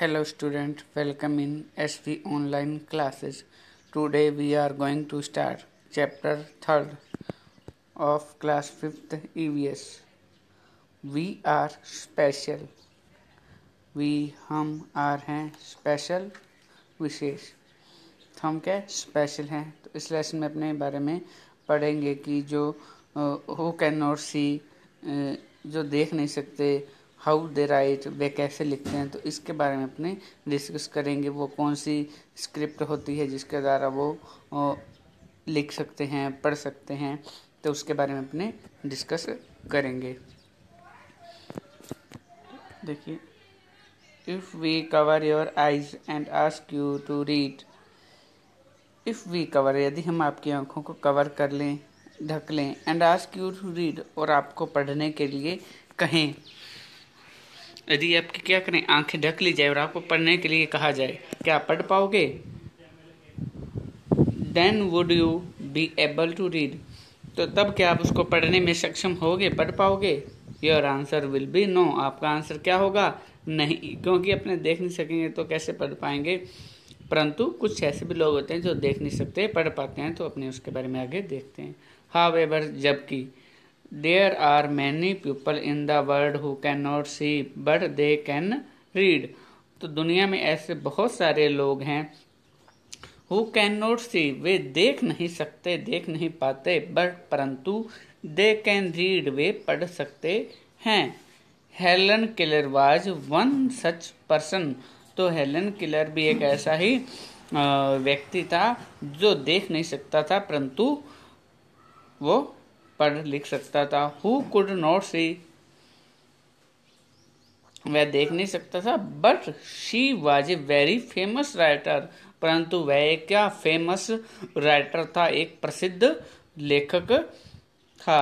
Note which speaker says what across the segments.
Speaker 1: Hello student, welcome in SV online classes. Today we are going to start chapter 3rd of class 5th EVS. We are special. We हम are हैं special विशेष। तो हम क्या special हैं। तो इस lesson में अपने बारे में पढ़ेंगे कि जो हु कैन नॉट सी जो देख नहीं सकते, हाउ दे राइट वे कैसे लिखते हैं, तो इसके बारे में अपने डिस्कस करेंगे। वो कौन सी स्क्रिप्ट होती है जिसके द्वारा वो लिख सकते हैं, पढ़ सकते हैं, तो उसके बारे में अपने डिस्कस करेंगे। देखिए, if we cover your eyes and ask you to read. If we cover, यदि हम आपकी आंखों को कवर कर लें, ढक लें, and ask you to read, और आपको पढ़ने के लिए कहें। यदि आपकी क्या करें, आंखें ढक ली जाए और आपको पढ़ने के लिए कहा जाए, क्या आप पढ़ पाओगे? Then would you be able to read, तो तब क्या आप उसको पढ़ने में सक्षम होगे, पढ़ पाओगे? Your answer will be no, आपका आंसर क्या होगा? नहीं, क्योंकि अपने देख नहीं सकेंगे तो कैसे पढ़ पाएंगे। परंतु कुछ ऐसे भी लोग होते हैं जो देख नहीं सकते, पढ़ पाते हैं, तो अपने उसके बारे में आगे देखते हैं। हाउएवर, जबकि there are many people in the world who can not see but they can read, तो दुनिया में ऐसे बहुत सारे लोग हैं हु कैन नॉट सी, वे देख नहीं सकते, देख नहीं पाते, बट परंतु दे कैन रीड, वे पढ़ सकते हैं। Helen killer was one such person, तो हेलन किलर भी एक ऐसा ही व्यक्ति था जो देख नहीं सकता था, परंतु वो पढ़ लिख सकता था। हु कुड नॉट सी, वह देख नहीं सकता था, but she was a very famous writer, परंतु वह एक क्या फेमस राइटर था, एक प्रसिद्ध लेखक था।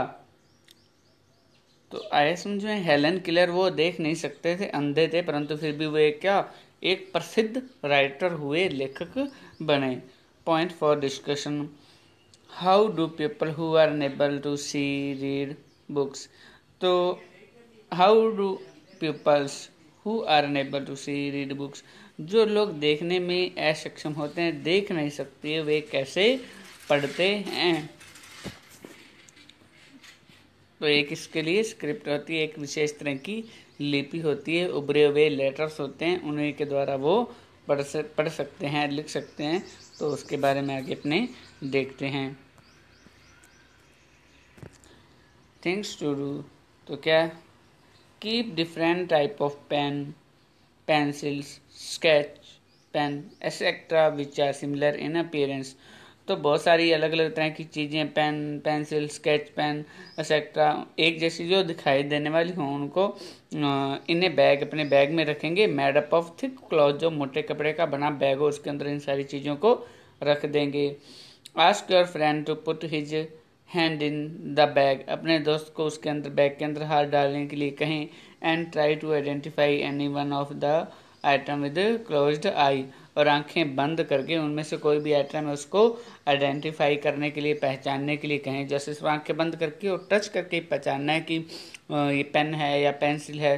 Speaker 1: तो आए समझे, हेलन किलर वो देख नहीं सकते थे, अंधे थे, परंतु फिर भी वो क्या एक प्रसिद्ध राइटर हुए, लेखक बने। Point for discussion, how do people who are unable to see read books, तो how do peoples who are unable to see read books, जो लोग देखने में असक्षम होते हैं, देख नहीं सकते, वे कैसे पढ़ते हैं। तो एक इसके लिए स्क्रिप्ट होती है, एक विशेष तरह की लिपि होती है, उभरे हुए लेटर्स होते हैं, उन्हीं के द्वारा वो पढ़ सकते हैं, लिख सकते हैं। तो उसके बारे में आगे अपने देखते हैं। थिंग्स टू डू, तो क्या, keep different type of pen, pencils, sketch pen etcetera which are similar in appearance, तो बहुत सारी अलग अलग तरह की चीज़ें, pen, pencil, sketch pen etcetera, एक जैसी जो दिखाई देने वाली हों, उनको इन्हें बैग, अपने बैग में रखेंगे। Made up of thick cloth, जो मोटे कपड़े का बना बैग हो, उसके अंदर इन सारी चीज़ों को रख देंगे। Ask your friend to put his hand in the bag, अपने दोस्त को उसके अंदर, बैग के अंदर हाथ डालने के लिए कहें। And try to identify any one of the item with closed eye, और आंखें बंद करके उनमें से कोई भी आइटम है उसको आइडेंटिफाई करने के लिए, पहचानने के लिए कहें। जैसे सिर्फ आंखें बंद करके और टच करके पहचानना है कि ये पेन है या पेंसिल है।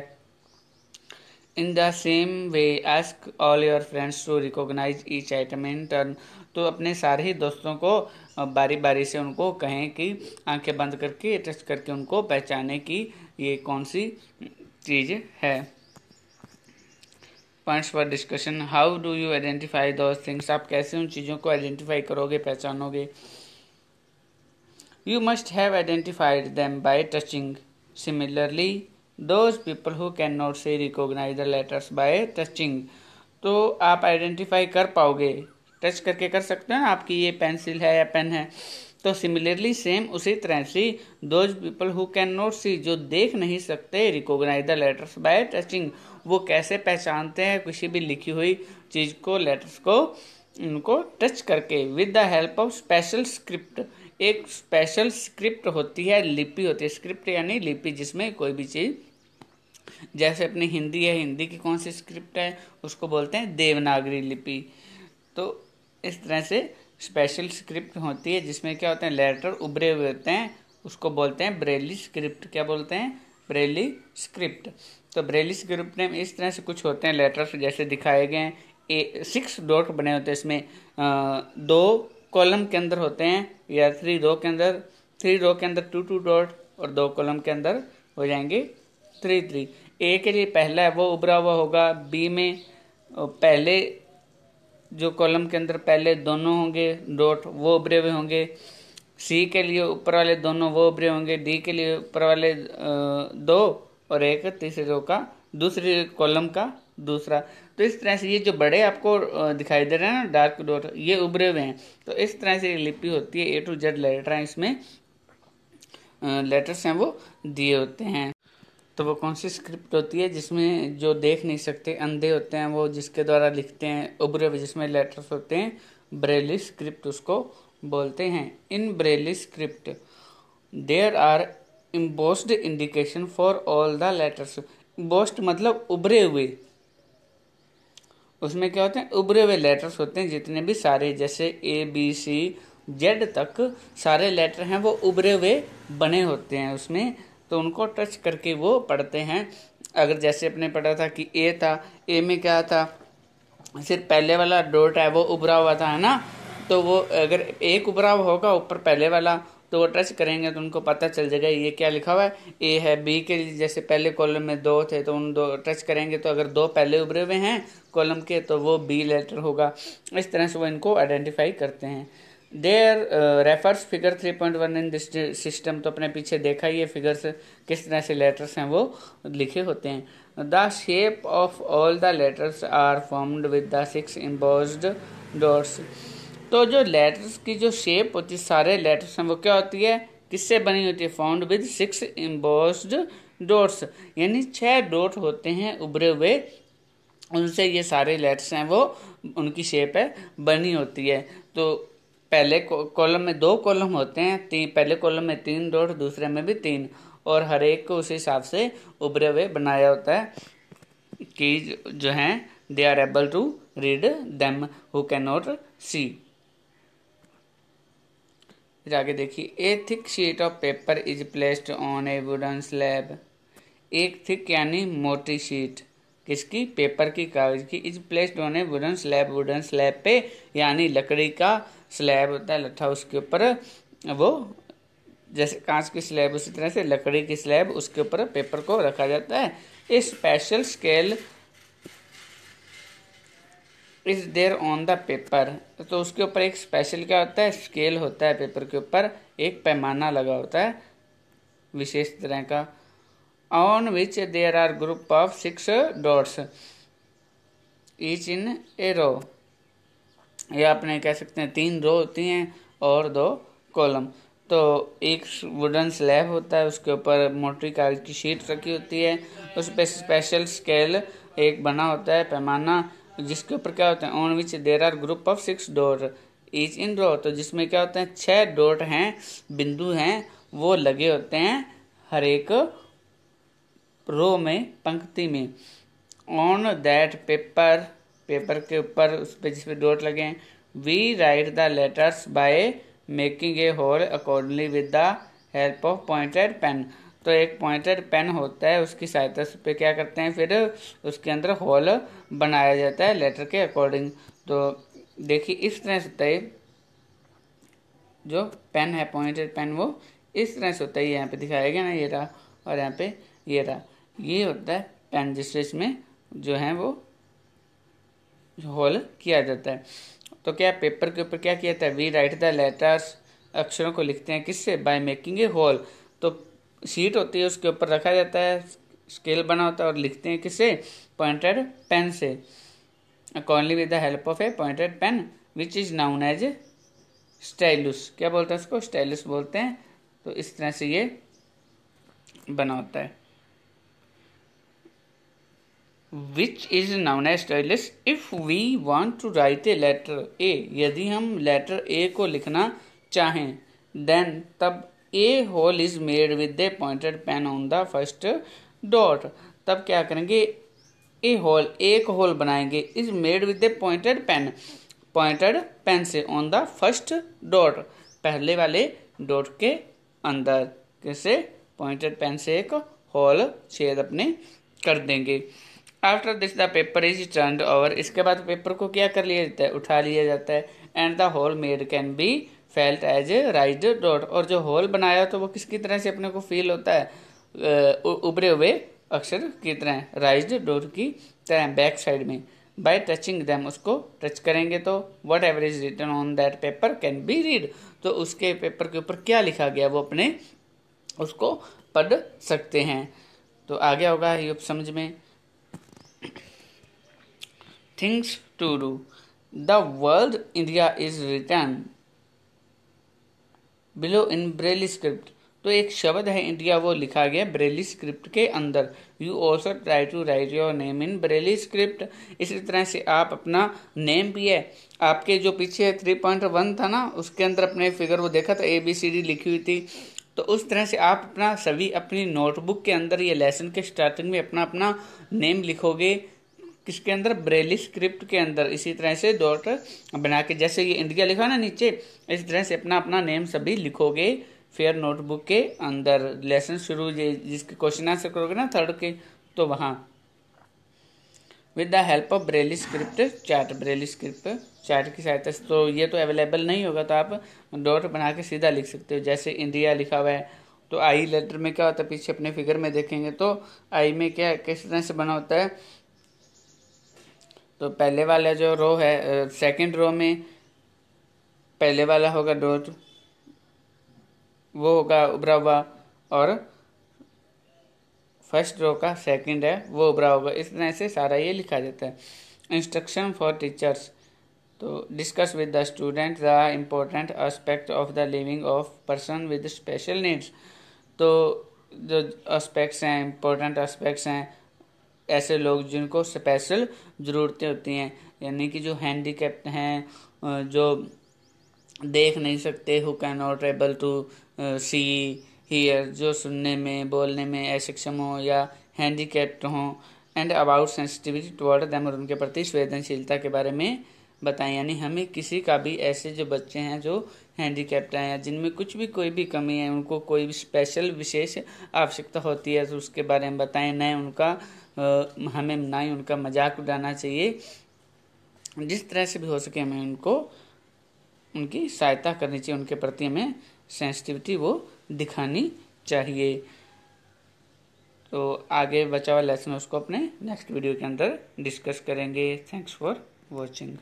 Speaker 1: In the same way ask all your friends to recognise each item in turn, तो अपने सारे ही दोस्तों को बारी बारी से उनको कहें कि आंखें बंद करके, टच करके उनको पहचाने कि ये कौन सी चीज़ है। Points for discussion, how do you identify those things, आप कैसे उन चीज़ों को आइडेंटिफाई करोगे, पहचानोगे। You must have identified them by touching, similarly those people who can not see recognise the letters by touching, तो आप आइडेंटिफाई कर पाओगे, टच करके कर सकते हैं आपकी ये पेंसिल है या पेन है। तो सिमिलरली, सेम उसी तरह से, those people who can not see, जो देख नहीं सकते, recognise the letters by touching, वो कैसे पहचानते हैं किसी भी लिखी हुई चीज़ को, लेटर्स को, उनको टच करके। With the help of special script, एक स्पेशल स्क्रिप्ट होती है, लिपि होती है, स्क्रिप्ट यानी लिपि, जिसमें कोई भी चीज़, जैसे अपनी हिंदी है, हिंदी की कौन सी स्क्रिप्ट है, उसको बोलते हैं देवनागरी लिपि। तो इस तरह से स्पेशल स्क्रिप्ट होती है जिसमें क्या होते हैं, लेटर उभरे हुए होते हैं, उसको बोलते हैं ब्रेली स्क्रिप्ट। क्या बोलते हैं? Braille script. तो ब्रेलिश ग्रुप नेम इस तरह से कुछ होते हैं लेटर्स जैसे दिखाए गए हैं। 6 डॉट बने होते हैं इसमें, 2 कॉलम के अंदर होते हैं, या 3 रो के अंदर, 3 रो के अंदर 2 डॉट, और 2 कॉलम के अंदर हो जाएंगे 3। ए के लिए पहला है वो उभरा हुआ होगा, बी में पहले जो कॉलम के अंदर पहले दोनों होंगे डॉट वो उभरे हुए होंगे, सी के लिए ऊपर वाले दोनों वो उभरे होंगे, डी के लिए ऊपर वाले 2 और एक तीसरे रो का दूसरी कॉलम का दूसरा। तो इस तरह से ये जो बड़े आपको दिखाई दे रहे हैं ना डार्क डॉट, ये उभरे हुए हैं। तो इस तरह से लिपि होती है, A to Z लेटर हैं इसमें, लेटर्स हैं वो दिए होते हैं। तो वो कौन सी स्क्रिप्ट होती है जिसमें जो देख नहीं सकते अंधे होते हैं वो जिसके द्वारा लिखते हैं उभरे हुए जिसमें लेटर्स होते हैं, ब्रेली स्क्रिप्ट उसको बोलते हैं। In Braille script there are embossed indication for all the letters. Embossed मतलब उभरे हुए, उसमें क्या होते हैं उभरे हुए लेटर्स होते हैं जितने भी सारे, जैसे ABCZ तक सारे लेटर हैं वो उभरे हुए बने होते हैं उसमें, तो उनको टच करके वो पढ़ते हैं। अगर जैसे अपने पढ़ा था कि ए था, ए में क्या था, सिर्फ पहले वाला डॉट है वो उभरा हुआ था, है ना, तो वो अगर एक उभरा हुआ होगा ऊपर पहले वाला तो वो टच करेंगे तो उनको पता चल जाएगा ये क्या लिखा हुआ है, ए है। बी के लिए जैसे पहले कॉलम में 2 थे तो उन 2 टच करेंगे तो अगर 2 पहले उभरे हुए हैं कॉलम के तो वो बी लेटर होगा। इस तरह से वो इनको आइडेंटिफाई करते हैं। There refers figure 3.1 in this system. तो अपने पीछे देखा ये फिगर्स किस तरह से लेटर्स हैं वो लिखे होते हैं। The shape of all the letters are formed with the 6 embossed dots. तो जो लेटर्स की जो शेप होती है सारे लेटर्स हैं वो क्या होती है, किससे बनी होती है, फाउंड विद 6 एम्बोस्ड डॉट्स, यानी 6 डॉट होते हैं उभरे हुए, उनसे ये सारे लेटर्स हैं वो उनकी शेप है बनी होती है। तो पहले कॉलम में 2 कॉलम होते हैं, पहले कॉलम में 3 डॉट, दूसरे में भी 3, और हर एक को उस हिसाब से उभरे हुए बनाया होता है कि जो हैं they are able to read them who can not see. फिर आगे देखिए, a thick sheet of paper is placed on a wooden slab. एक थिक यानी मोटी शीट किसकी, पेपर की, कागज की, is placed on a wooden slab, wooden slab पे यानी लकड़ी का स्लैब होता है लट्ठा, उसके ऊपर वो जैसे कांच की स्लैब उसी तरह से लकड़ी की स्लैब उसके ऊपर पेपर को रखा जाता है। A special scale is there on the paper. तो उसके ऊपर एक स्पेशल क्या होता है, स्केल होता है, पेपर के ऊपर एक पैमाना लगा होता है विशेष तरह का। On which there are group of 6 dots each in a row. या अपने कह सकते हैं 3 रो होती हैं और 2 कॉलम। तो एक वुडन स्लैब होता है, उसके ऊपर मोटी कागज की शीट रखी होती है, उस पर स्पेशल स्केल एक बना होता है पैमाना, जिसके ऊपर क्या होता है on which there are group of 6 dot each in row. तो जिसमें क्या होते हैं 6 डॉट हैं, बिंदु हैं, वो लगे होते हैं हर एक रो में, पंक्ति में। ऑन दैट पेपर, पेपर के ऊपर उस पर जिस पे डॉट लगे हैं, we write the letters by making a hole accordingly with the help of pointed pen. तो एक पॉइंटेड पेन होता है, उसकी सहायता से क्या करते हैं फिर उसके अंदर होल बनाया जाता है लेटर के अकॉर्डिंग। तो देखिए इस तरह से होता है, जो पेन है पॉइंटेड पेन वो इस तरह से होता है, यहाँ पे दिखाया गया ना, ये रहा, और यहाँ पे ये रहा, ये होता है पेन जिससे इसमें जो है वो होल किया जाता है। तो क्या पेपर के ऊपर क्या किया जाता है, वी राइट द लेटर्स, अक्षरों को लिखते हैं किससे, बाय मेकिंग ए होल। तो शीट होती है उसके ऊपर रखा जाता है, स्केल बना होता है, और लिखते हैं किससे, पॉइंटेड पेन से, accordingly with the help of a pointed pen which is known as stylus. क्या बोलते हैं उसको, स्टाइलस बोलते हैं। तो इस तरह से ये बना होता है, which is known as stylus if we want to write a letter A। यदि हम लेटर A को लिखना चाहें, then तब A hole is made with a pointed pen on the first dot। तब क्या करेंगे, A hole, एक होल बनाएंगे, is made with a pointed pen, pointed pen से on the first dot, पहले वाले डॉट के अंदर, कैसे, पॉइंटेड पेन से एक होल छेद अपने कर देंगे। After this the paper is turned over, इसके बाद पेपर को क्या कर लिया जाता है, उठा लिया जाता है। And the hole made can be felt as a raised dot, और जो होल बनाया तो वो किसकी तरह से अपने को फील होता है, उभरे हुए अक्षर की तरह, राइज्ड डॉट की तरह बैक साइड में। बाय टचिंग दैम, उसको टच करेंगे तो whatever is written on that paper can be read, तो उसके पेपर के ऊपर क्या लिखा गया वो अपने उसको पढ़ सकते हैं। तो आ गया होगा ये समझ में। Things to do, the word India is written below in Braille script, तो एक शब्द है इंडिया वो लिखा गया ब्रेली स्क्रिप्ट के अंदर। You also try to write your name in Braille script, इसी तरह से आप अपना नेम भी है, आपके जो पीछे 3.1 था ना उसके अंदर अपने फिगर वो देखा था ABCD लिखी हुई थी, तो उस तरह से आप अपना सभी अपनी नोटबुक के अंदर ये लेसन के स्टार्टिंग में अपना अपना नेम लिखोगे, किसके अंदर, ब्रेली स्क्रिप्ट के अंदर। इसी तरह से डॉट बना के जैसे ये इंडिया लिखा ना नीचे, इस तरह से अपना अपना नेम सभी लिखोगे फेयर नोटबुक के अंदर। लेसन शुरू जिसके क्वेश्चन आंसर करोगे ना थर्ड के, तो वहाँ with the help of Braille script chart, Braille script chart की सहायता से, तो ये तो अवेलेबल नहीं होगा तो आप डॉट बना के सीधा लिख सकते हो। जैसे इंडिया लिखा हुआ है तो आई लेटर में क्या होता है, पीछे अपने फिगर में देखेंगे तो आई में क्या किस तरह से बना होता है, तो पहले वाला जो रो है, सेकंड रो में पहले वाला होगा डॉट, वो होगा उभरा हुआ, और फर्स्ट रो का सेकंड है वो उभरा होगा। इस तरह से सारा ये लिखा जाता है। इंस्ट्रक्शन फॉर टीचर्स, तो discuss with the student the important aspect of the living of person with special needs, तो जो एस्पेक्ट्स हैं, इम्पोर्टेंट एस्पेक्ट्स हैं, ऐसे लोग जिनको स्पेशल ज़रूरतें होती हैं, यानी कि जो हैंडीकैप्ड हैं, जो देख नहीं सकते, who can not able to see hear, जो सुनने में बोलने में अक्षम हो या हैंडीकैप्ड हों। And about sensitivity toward them, और उनके प्रति संवेदनशीलता के बारे में बताएं। यानी हमें किसी का भी ऐसे जो बच्चे हैं जो हैंडीकैप्ड हैं या जिनमें कुछ भी कोई भी कमी है, उनको कोई भी स्पेशल विशेष आवश्यकता होती है तो उसके बारे में बताएं। न उनका हमें ना ही उनका मजाक उड़ाना चाहिए, जिस तरह से भी हो सके हमें उनको उनकी सहायता करनी चाहिए, उनके प्रति हमें सेंसिटिविटी वो दिखानी चाहिए। तो आगे बचा हुआ लेसन उसको अपने नेक्स्ट वीडियो के अंदर डिस्कस करेंगे। Thanks for watching.